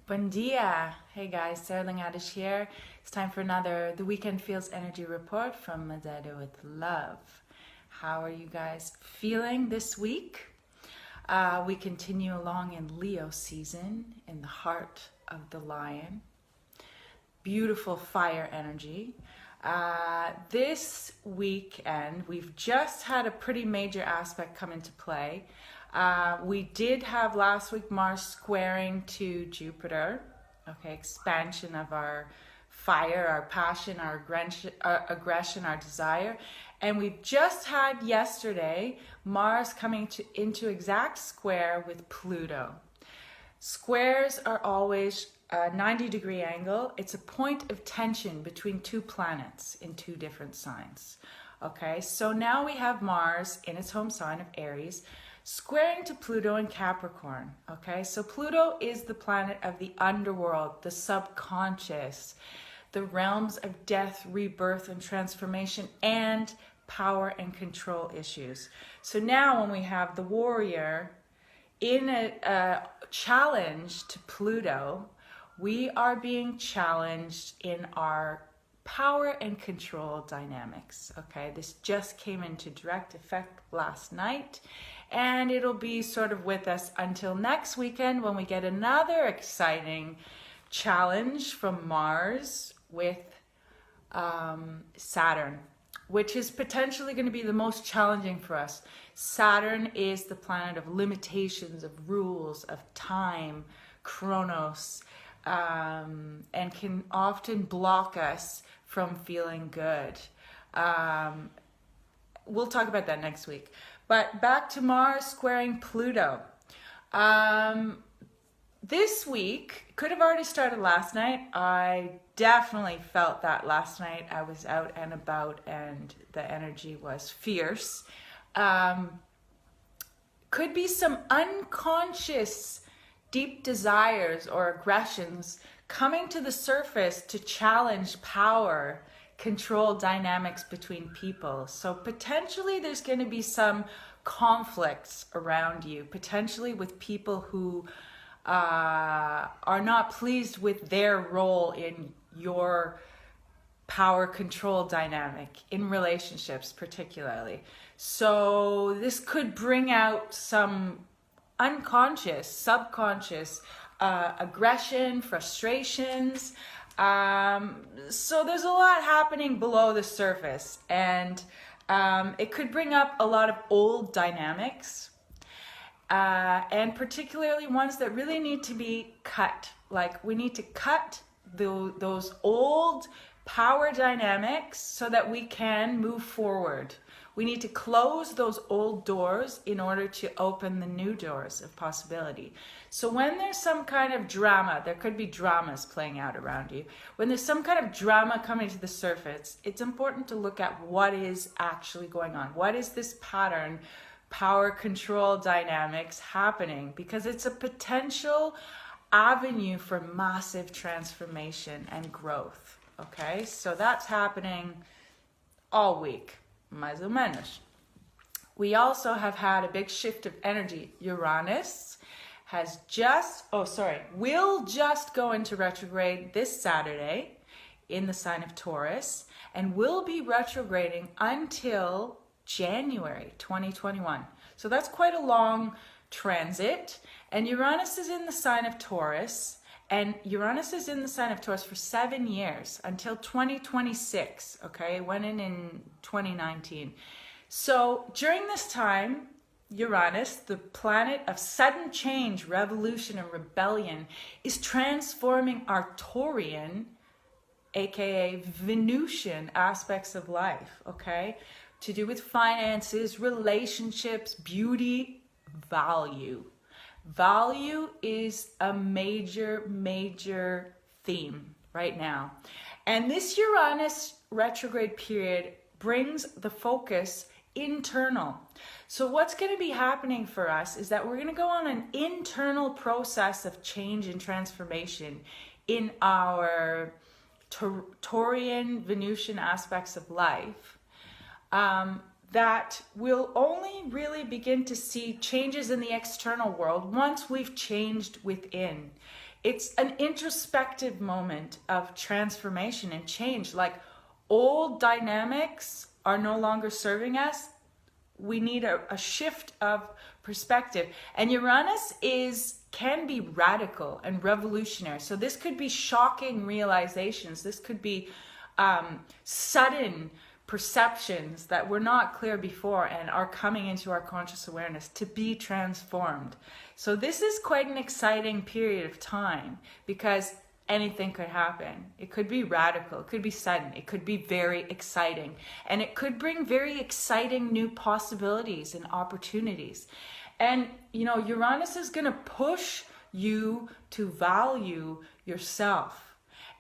Buen dia. Hey guys, Sarah Lingadish here. It's time for another The Weekend Feels Energy Report from Madeira with Love. How are you guys feeling this week? We continue along in Leo season, in the heart of the lion. Beautiful fire energy. This weekend, we've just had a pretty major aspect come into play. We did have last week Mars squaring to Jupiter, okay, expansion of our fire, our passion, our aggression, our desire. And we just had yesterday Mars coming into exact square with Pluto. Squares are always a 90-degree angle. It's a point of tension between two planets in two different signs. Okay, so now we have Mars in its home sign of Aries, squaring to Pluto in Capricorn. Okay, so Pluto is the planet of the underworld, the subconscious, the realms of death, rebirth, and transformation, and power and control issues. So now when we have the warrior in a challenge to Pluto, we are being challenged in our power and control dynamics. Okay, this just came into direct effect last night, and it'll be sort of with us until next weekend when we get another exciting challenge from Mars with Saturn, which is potentially going to be the most challenging for us. Saturn is the planet of limitations, of rules, of time, chronos, and can often block us from feeling good. We'll talk about that next week. But back to Mars squaring Pluto. This week could have already started last night. I definitely felt that last night. I was out and about and the energy was fierce. Could be some unconscious deep desires or aggressions coming to the surface to challenge power, control dynamics between people. So potentially there's going to be some conflicts around you, potentially with people who are not pleased with their role in your power control dynamic in relationships particularly. So this could bring out some unconscious, subconscious aggression, frustrations. So there's a lot happening below the surface, and it could bring up a lot of old dynamics, and particularly ones that really need to be cut. Like we need to cut those old power dynamics so that we can move forward. We need to close those old doors in order to open the new doors of possibility. So when there's some kind of drama, there could be dramas playing out around you. When there's some kind of drama coming to the surface, it's important to look at what is actually going on. What is this pattern, power control dynamics happening? Because it's a potential avenue for massive transformation and growth. Okay, so that's happening all week. Mais ou menos. We also have had a big shift of energy. Uranus will just go into retrograde this Saturday in the sign of Taurus and will be retrograding until January 2021. So that's quite a long transit. And Uranus is in the sign of Taurus. And Uranus is in the sign of Taurus for 7 years until 2026, okay? It went in 2019. So during this time, Uranus, the planet of sudden change, revolution, and rebellion, is transforming our Taurian, aka Venusian aspects of life, okay? To do with finances, relationships, beauty, value. Value is a major theme right now. And this Uranus retrograde period brings the focus internal. So what's going to be happening for us is that we're going to go on an internal process of change and transformation in our Taurian, Venusian aspects of life. That we'll only really begin to see changes in the external world once we've changed within. it's an introspective moment of transformation and change. Like, old dynamics are no longer serving us. We need a shift of perspective. And Uranus can be radical and revolutionary. So this could be shocking realizations. This could be sudden perceptions that were not clear before and are coming into our conscious awareness to be transformed. So this is quite an exciting period of time, because anything could happen. It could be radical, it could be sudden, it could be very exciting, and it could bring very exciting new possibilities and opportunities. And Uranus is going to push you to value yourself.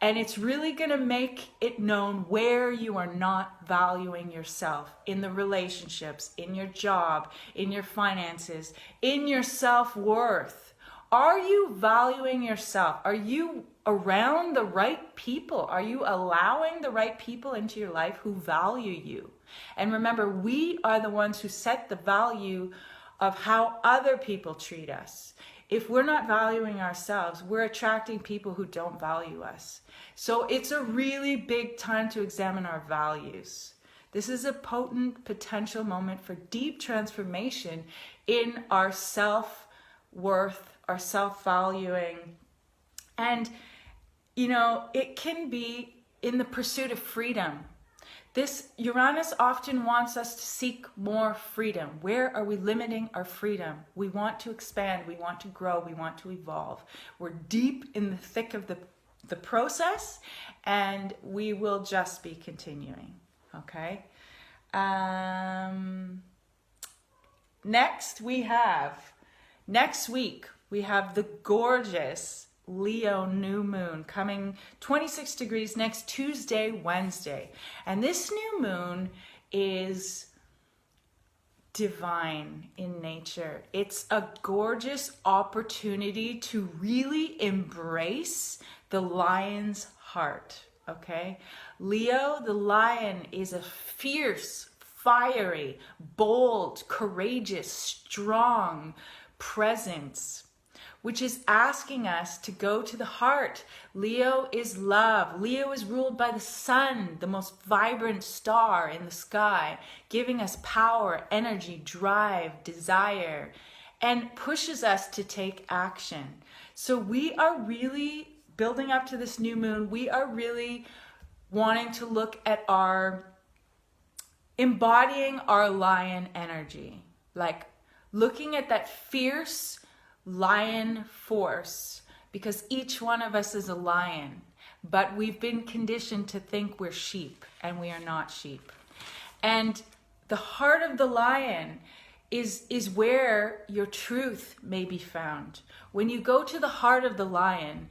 And it's really going to make it known where you are not valuing yourself in the relationships, in your job, in your finances, in your self-worth. Are you valuing yourself? Are you around the right people? Are you allowing the right people into your life who value you? And remember, we are the ones who set the value of how other people treat us. If we're not valuing ourselves, we're attracting people who don't value us. So it's a really big time to examine our values. This is a potent potential moment for deep transformation in our self-worth, our self-valuing. And, it can be in the pursuit of freedom. This Uranus often wants us to seek more freedom. Where are we limiting our freedom? We want to expand, we want to grow, we want to evolve. We're deep in the thick of the process, and we will just be continuing, okay? Next week, we have the gorgeous Leo new moon coming 26 degrees next Tuesday, Wednesday. And this new moon is divine in nature. It's a gorgeous opportunity to really embrace the lion's heart, okay? Leo, the lion, is a fierce, fiery, bold, courageous, strong presence, which is asking us to go to the heart. Leo is love. Leo is ruled by the sun, the most vibrant star in the sky, giving us power, energy, drive, desire, and pushes us to take action. So we are really building up to this new moon. We are really wanting to look at embodying our lion energy, like looking at that fierce lion force, because each one of us is a lion, but we've been conditioned to think we're sheep, and we are not sheep. And the heart of the lion is where your truth may be found. When you go to the heart of the lion,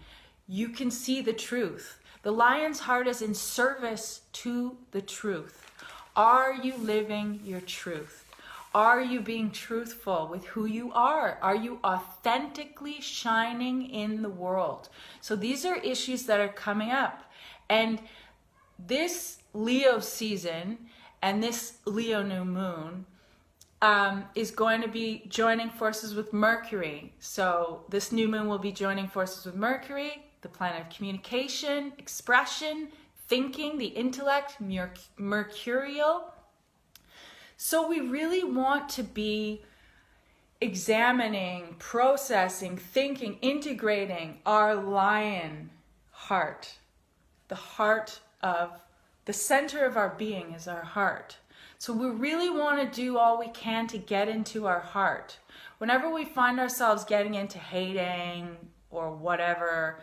you can see the truth. The lion's heart is in service to the truth. Are you living your truth? Are you being truthful with who you are? Are you authentically shining in the world? So these are issues that are coming up. And this Leo season and this Leo new moon is going to be joining forces with Mercury. So this new moon will be joining forces with Mercury, the planet of communication, expression, thinking, the intellect, mercurial. So we really want to be examining, processing, thinking, integrating our lion heart. The heart of the center of our being is our heart. So we really want to do all we can to get into our heart. Whenever we find ourselves getting into hating or whatever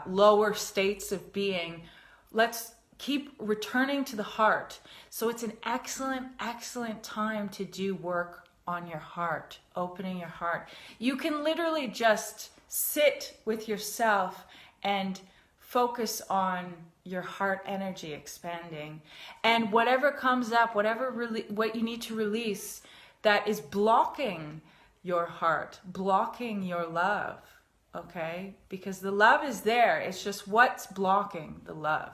lower states of being, let's keep returning to the heart. So it's an excellent, excellent time to do work on your heart, opening your heart. You can literally just sit with yourself and focus on your heart energy expanding. And whatever comes up, what you need to release that is blocking your heart, blocking your love, okay? Because the love is there. It's just what's blocking the love.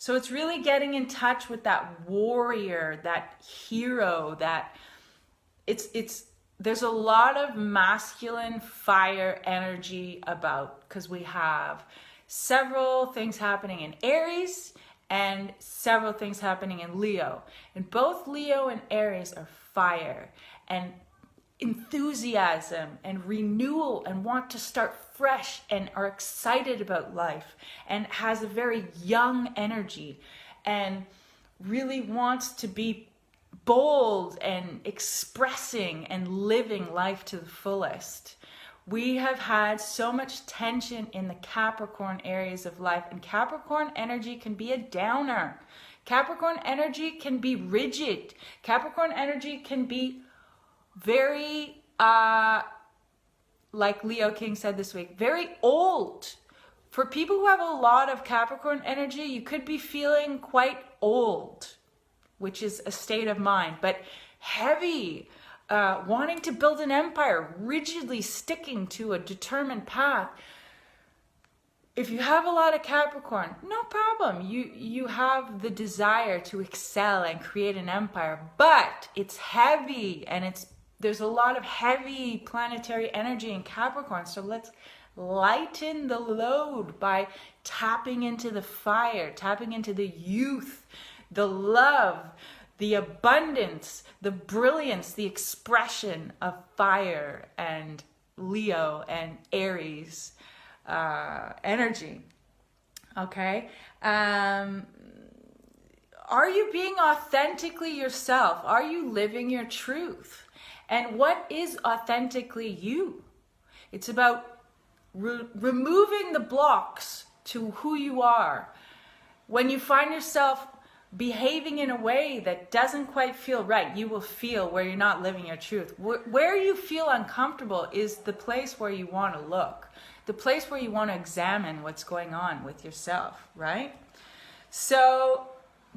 So it's really getting in touch with that warrior, that hero, that it's there's a lot of masculine fire energy about, because we have several things happening in Aries and several things happening in Leo. And both Leo and Aries are fire and enthusiasm and renewal and want to start fresh and are excited about life and has a very young energy and really wants to be bold and expressing and living life to the fullest. We have had so much tension in the Capricorn areas of life, and Capricorn energy can be a downer. Capricorn energy can be rigid. Capricorn energy can be very, like Leo King said this week, very old. For people who have a lot of Capricorn energy, you could be feeling quite old, which is a state of mind, but heavy, wanting to build an empire, rigidly sticking to a determined path. If you have a lot of Capricorn, no problem. You have the desire to excel and create an empire, but it's heavy and there's a lot of heavy planetary energy in Capricorn. So let's lighten the load by tapping into the fire, tapping into the youth, the love, the abundance, the brilliance, the expression of fire and Leo and Aries energy. Okay? Are you being authentically yourself? Are you living your truth? And what is authentically you? It's about removing the blocks to who you are. When you find yourself behaving in a way that doesn't quite feel right, you will feel where you're not living your truth. Where you feel uncomfortable is the place where you want to look, the place where you want to examine what's going on with yourself, right? So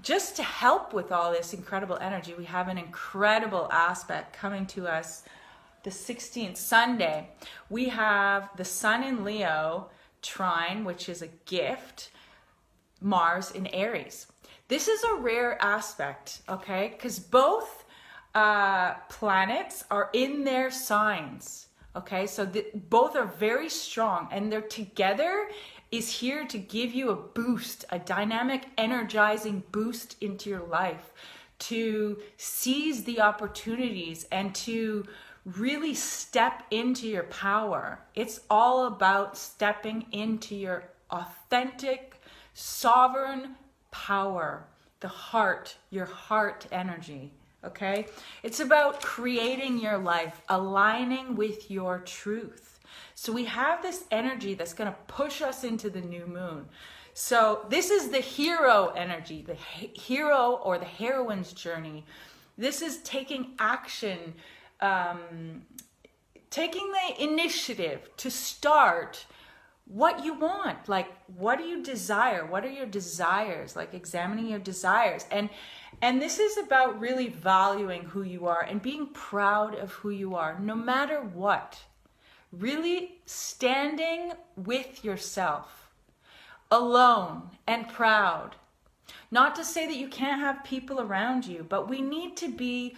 just to help with all this incredible energy, we have an incredible aspect coming to us the 16th, Sunday. We have the Sun in Leo trine, which is a gift, Mars in Aries. This is a rare aspect, okay? Because both planets are in their signs, okay? So both are very strong, and they're together is here to give you a boost, a dynamic, energizing boost into your life, to seize the opportunities and to really step into your power. It's all about stepping into your authentic, sovereign power, the heart, your heart energy, okay? It's about creating your life, aligning with your truth. So we have this energy that's going to push us into the new moon. So this is the hero energy, the hero or the heroine's journey. This is taking action, taking the initiative to start what you want. Like, what do you desire? What are your desires? Like, examining your desires. And this is about really valuing who you are and being proud of who you are, no matter what. Really standing with yourself, alone and proud. Not to say that you can't have people around you, but we need to be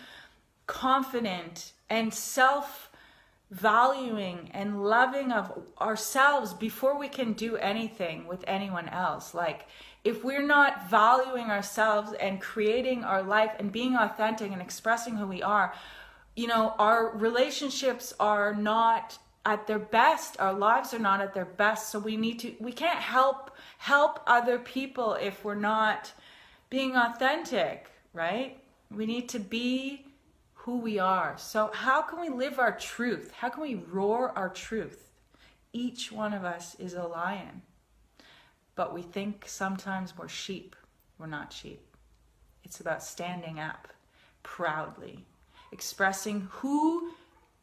confident and self-valuing and loving of ourselves before we can do anything with anyone else. Like, if we're not valuing ourselves and creating our life and being authentic and expressing who we are, you know, our relationships are not at their best. Our lives are not at their best. So we can't help other people if we're not being authentic, right? We need to be who we are. So how can we live our truth? How can we roar our truth? Each one of us is a lion, but we think sometimes we're sheep. We're not sheep. It's about standing up proudly, expressing who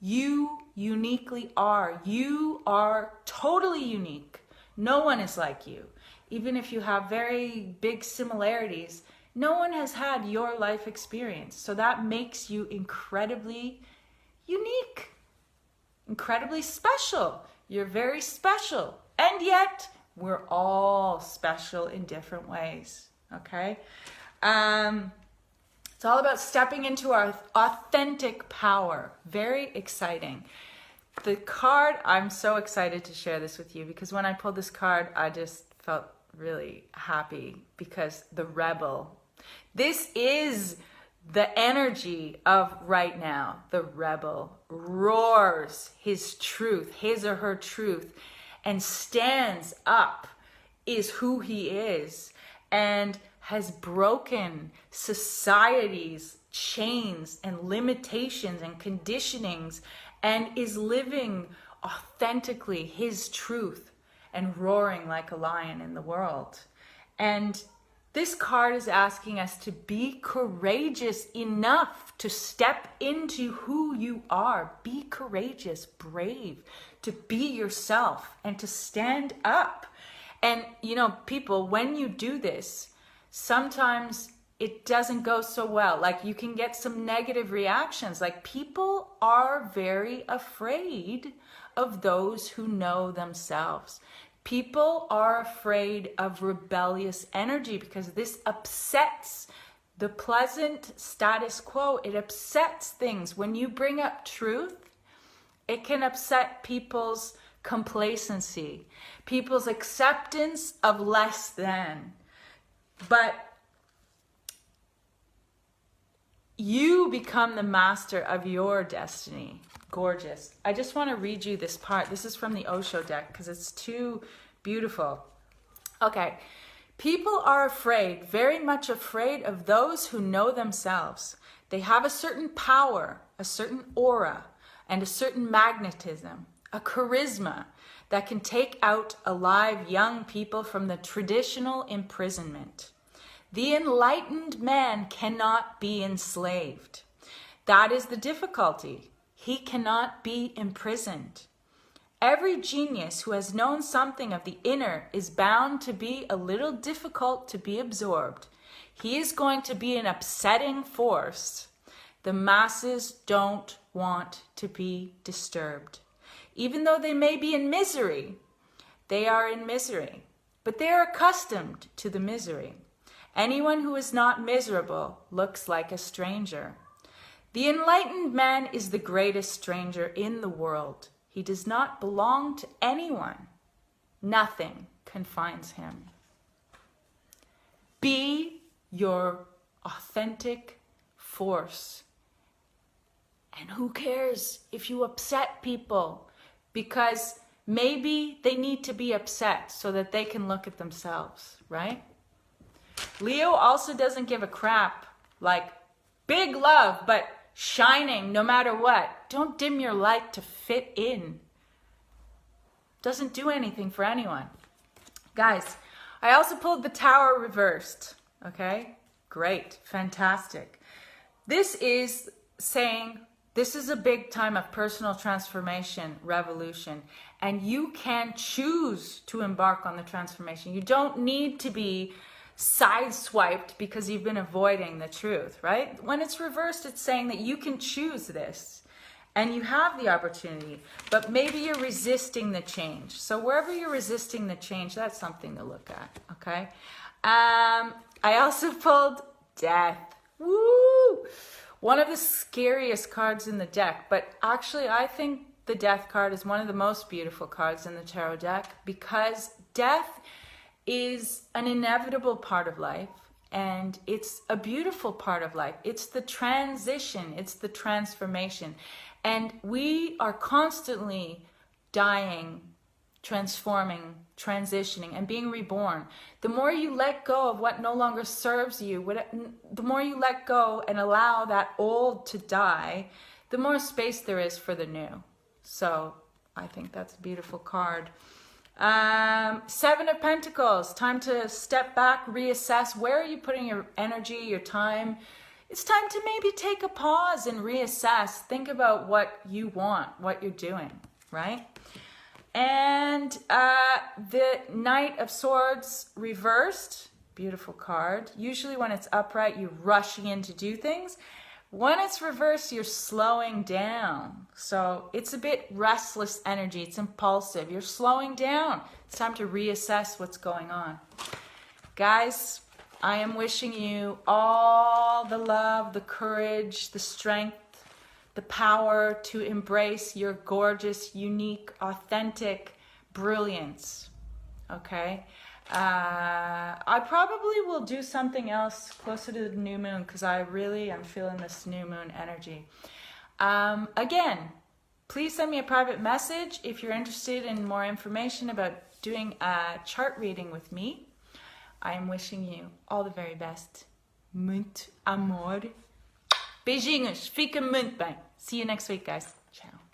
you uniquely are. You are totally unique. No one is like you. Even if you have very big similarities, no one has had your life experience. So that makes you incredibly unique, incredibly special. You're very special. And yet, we're all special in different ways, okay? It's all about stepping into our authentic power. Very exciting. The card, I'm so excited to share this with you because when I pulled this card, I just felt really happy because the rebel. This is the energy of right now. The rebel roars his truth, his or her truth, and stands up, is who he is, and has broken society's chains and limitations and conditionings and is living authentically his truth and roaring like a lion in the world. And this card is asking us to be courageous enough to step into who you are. Be courageous, brave, to be yourself and to stand up. And, you know, people, when you do this, sometimes it doesn't go so well. Like you can get some negative reactions. Like people are very afraid of those who know themselves. People are afraid of rebellious energy because this upsets the pleasant status quo. It upsets things. When you bring up truth, it can upset people's complacency, people's acceptance of less than. But you become the master of your destiny. Gorgeous. I just want to read you this part. This is from the Osho deck because it's too beautiful. Okay. People are afraid, very much afraid of those who know themselves. They have a certain power, a certain aura, and a certain magnetism, a charisma that can take out alive young people from the traditional imprisonment. The enlightened man cannot be enslaved. That is the difficulty. He cannot be imprisoned. Every genius who has known something of the inner is bound to be a little difficult to be absorbed. He is going to be an upsetting force. The masses don't want to be disturbed. Even though they may be in misery, they are in misery, but they are accustomed to the misery. Anyone who is not miserable looks like a stranger. The enlightened man is the greatest stranger in the world. He does not belong to anyone. Nothing confines him. Be your authentic force. And who cares if you upset people? Because maybe they need to be upset so that they can look at themselves, right? Leo also doesn't give a crap, like big love, but shining no matter what. Don't dim your light to fit in. Doesn't do anything for anyone. Guys, I also pulled the Tower reversed. Okay, great, fantastic. This is saying this is a big time of personal transformation, revolution, and you can choose to embark on the transformation. You don't need to be sideswiped because you've been avoiding the truth, right? When it's reversed, it's saying that you can choose this and you have the opportunity, but maybe you're resisting the change. So wherever you're resisting the change, that's something to look at, okay? I also pulled Death. Woo! One of the scariest cards in the deck, but actually I think the Death card is one of the most beautiful cards in the tarot deck because death is an inevitable part of life and it's a beautiful part of life. It's the transition, it's the transformation. And we are constantly dying, transforming, transitioning, and being reborn. The more you let go of what no longer serves you, the more you let go and allow that old to die, the more space there is for the new. So I think that's a beautiful card. Seven of Pentacles, time to step back, reassess. Where are you putting your energy, your time? It's time to maybe take a pause and reassess. Think about what you want, what you're doing, right? And the Knight of Swords reversed, beautiful card. Usually when it's upright, you're rushing in to do things. When it's reversed, you're slowing down. So it's a bit restless energy. It's impulsive. You're slowing down. It's time to reassess what's going on. Guys, I am wishing you all the love, the courage, the strength, the power to embrace your gorgeous, unique, authentic brilliance. Okay? I probably will do something else closer to the new moon because I really am feeling this new moon energy. Again, please send me a private message if you're interested in more information about doing a chart reading with me. I am wishing you all the very best. Muito amor. Beijinhos. Fica muito bem. See you next week, guys. Ciao.